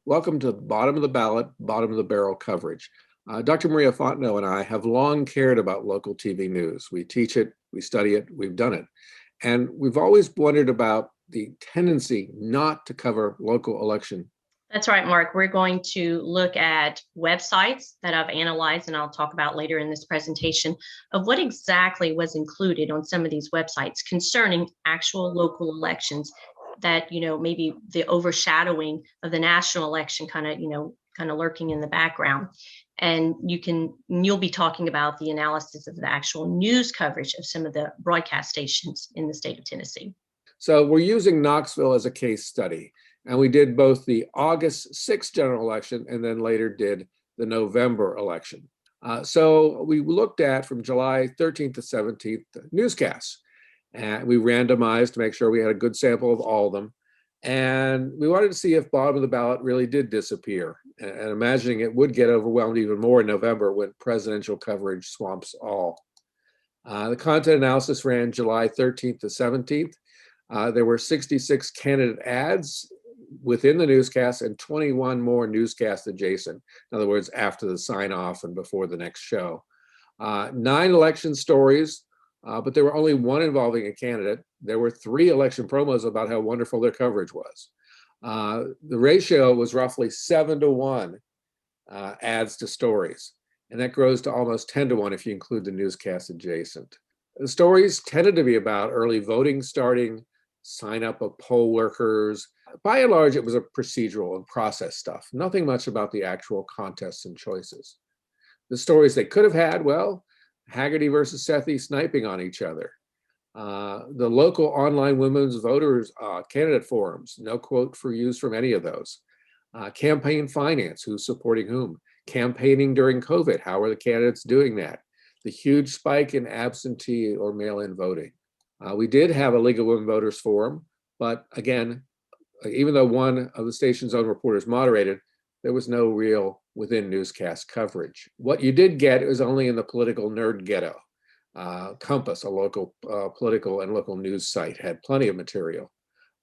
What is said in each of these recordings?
Welcome to Bottom of the Ballot, Bottom of the Barrel coverage. Dr. Maria Fontenot and I have long cared about local TV news. We teach it, we study it, we've done it. And we've always wondered about the tendency not to cover local election. That's right, Mark. We're going to look at websites that I've analyzed, and I'll talk about later in this presentation, of what exactly was included on some of these websites concerning actual local elections that, maybe the overshadowing of the national election kind of lurking in the background. And you'll be talking about the analysis of the actual news coverage of some of the broadcast stations in the state of Tennessee. So we're using Knoxville as a case study. And we did both the August 6th general election and then later did the November election. So we looked at from July 13th to 17th newscasts. And we randomized to make sure we had a good sample of all of them. And we wanted to see if bottom of the ballot really did disappear. And imagining it would get overwhelmed even more in November when presidential coverage swamps all. The content analysis ran July 13th to 17th. There were 66 candidate ads within the newscast and 21 more newscast adjacent. In other words, after the sign off and before the next show. 9 election stories, but there were only 1 involving a candidate. There were 3 election promos about how wonderful their coverage was. The ratio was roughly 7-to-1 ads to stories. And that grows to almost 10-to-1 if you include the newscast adjacent. The stories tended to be about early voting starting, sign up of poll workers. By and large, it was a procedural and process stuff, nothing much about the actual contests and choices. The stories they could have had, well, Haggerty versus Sethi sniping on each other. The local online women's voters candidate forums, no quote for use from any of those. Campaign finance, who's supporting whom? Campaigning during COVID, how are the candidates doing that? The huge spike in absentee or mail-in voting. We did have a League of Women Voters forum, but again, even though one of the station's own reporters moderated, there was no real within newscast coverage. What you did get was only in the political nerd ghetto. Compass, a local political and local news site, had plenty of material.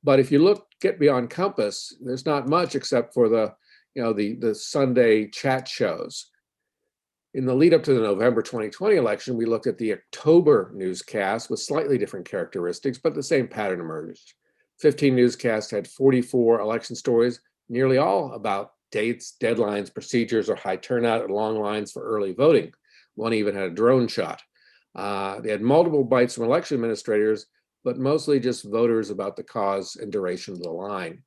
But if you get beyond Compass, there's not much except for the Sunday chat shows. In the lead up to the November 2020 election, we looked at the October newscast with slightly different characteristics, but the same pattern emerged. 15 newscasts had 44 election stories, nearly all about dates, deadlines, procedures, or high turnout and long lines for early voting. One even had a drone shot. They had multiple bites from election administrators, but mostly just voters about the cause and duration of the line.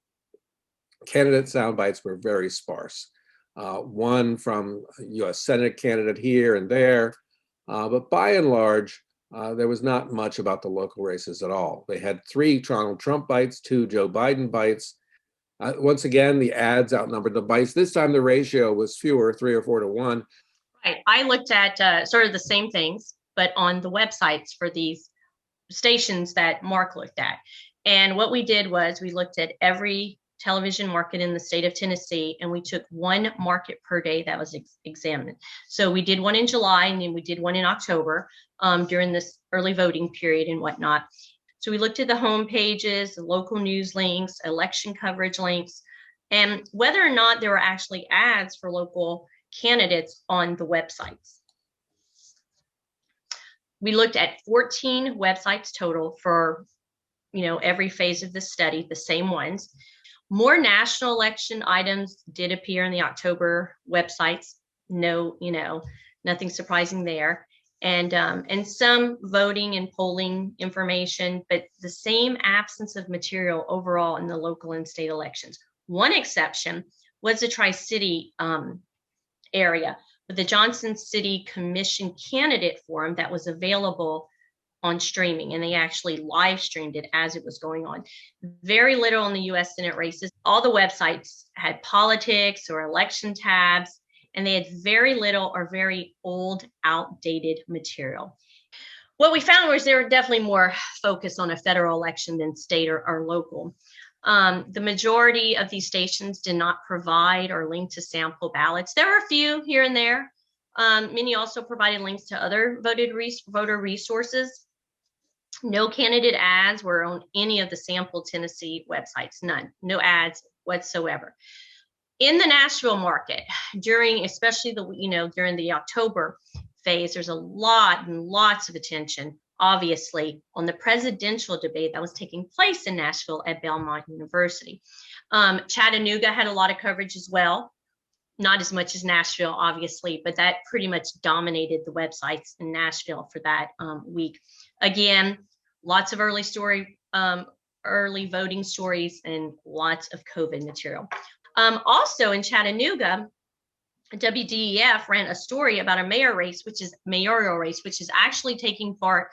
Candidate sound bites were very sparse. One from a U.S. Senate candidate here and there, but by and large, there was not much about the local races at all. They had 3 Donald Trump bites, 2 Joe Biden bites. Once again, the ads outnumbered the bites. This time the ratio was fewer, 3 or 4-to-1. Right. I looked at sort of the same things, but on the websites for these stations that Mark looked at. And what we did was we looked at every television market in the state of Tennessee, and we took 1 market per day that was examined. So we did one in July, and then we did one in October during this early voting period and whatnot. So we looked at the home pages, the local news links, election coverage links, and whether or not there were actually ads for local candidates on the websites. We looked at 14 websites total for every phase of the study, the same ones. More national election items did appear in the October websites. No, nothing surprising there. And some voting and polling information, but the same absence of material overall in the local and state elections. One exception was the Tri-City area, with the Johnson City Commission candidate forum that was available on streaming, and they actually live streamed it as it was going on. Very little on the U.S. Senate races. All the websites had politics or election tabs, and they had very little or very old, outdated material. What we found was there were definitely more focus on a federal election than state or local. The majority of these stations did not provide or link to sample ballots. There were a few here and there. Many also provided links to other voter resources. No candidate ads were on any of the sample Tennessee websites, none, no ads whatsoever. In the Nashville market, during especially during the October phase, there's a lot and lots of attention, obviously, on the presidential debate that was taking place in Nashville at Belmont University. Chattanooga had a lot of coverage as well, not as much as Nashville, obviously, but that pretty much dominated the websites in Nashville for that week. Again, lots of early voting stories and lots of COVID material. Also in Chattanooga, WDEF ran a story about a mayoral race, which is actually taking part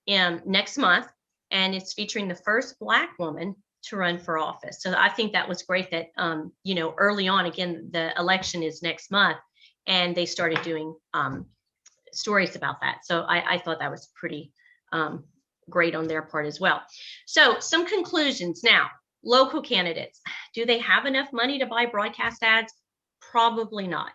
in next month, and it's featuring the first Black woman to run for office. So I think that was great that early on, again, the election is next month, and they started doing stories about that. So I thought that was pretty great on their part as well. So some conclusions now. Local candidates, do they have enough money to buy broadcast ads? Probably not.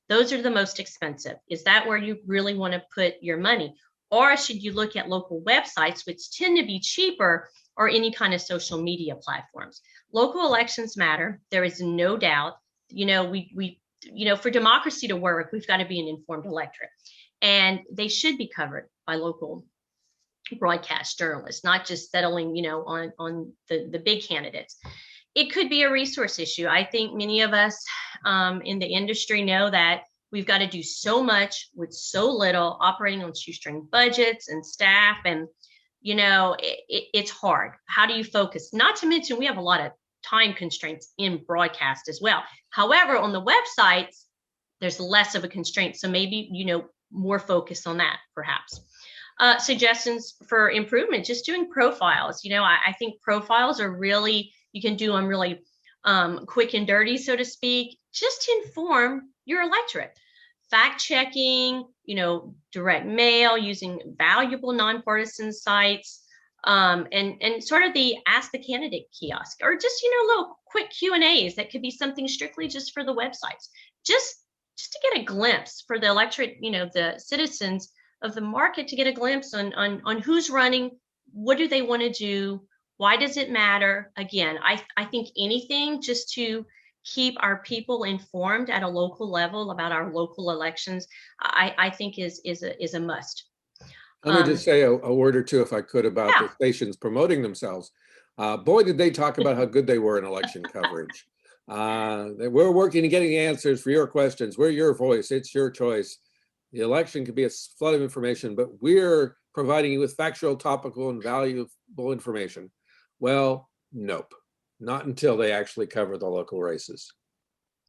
Those are the most expensive. Is that where you really want to put your money? Or should you look at local websites, which tend to be cheaper, or any kind of social media platforms? Local elections matter. There is no doubt. For democracy to work, we've got to be an informed electorate, and they should be covered by local broadcast journalists, not just settling, on the big candidates. It could be a resource issue. I think many of us in the industry know that we've got to do so much with so little, operating on shoestring budgets and staff, and it's hard. How do you focus? Not to mention we have a lot of time constraints in broadcast as well. However, on the websites, there's less of a constraint, so maybe more focus on that, perhaps. Suggestions for improvement, just doing profiles. I think profiles are really, you can do them really quick and dirty, so to speak, just to inform your electorate. Fact checking, direct mail, using valuable nonpartisan sites, and sort of the ask the candidate kiosk, or just little quick Q&As that could be something strictly just for the websites, just to get a glimpse for the electorate, the citizens of the market, to get a glimpse on who's running, what do they want to do, why does it matter? Again, I think anything just to keep our people informed at a local level about our local elections, I think is a must. Let me just say a word or two, if I could, about the stations promoting themselves. Boy, did they talk about how good they were in election coverage. We're working and getting answers for your questions. We're your voice. It's your choice. The election could be a flood of information, but we're providing you with factual, topical, and valuable information. Well, nope, not until they actually cover the local races.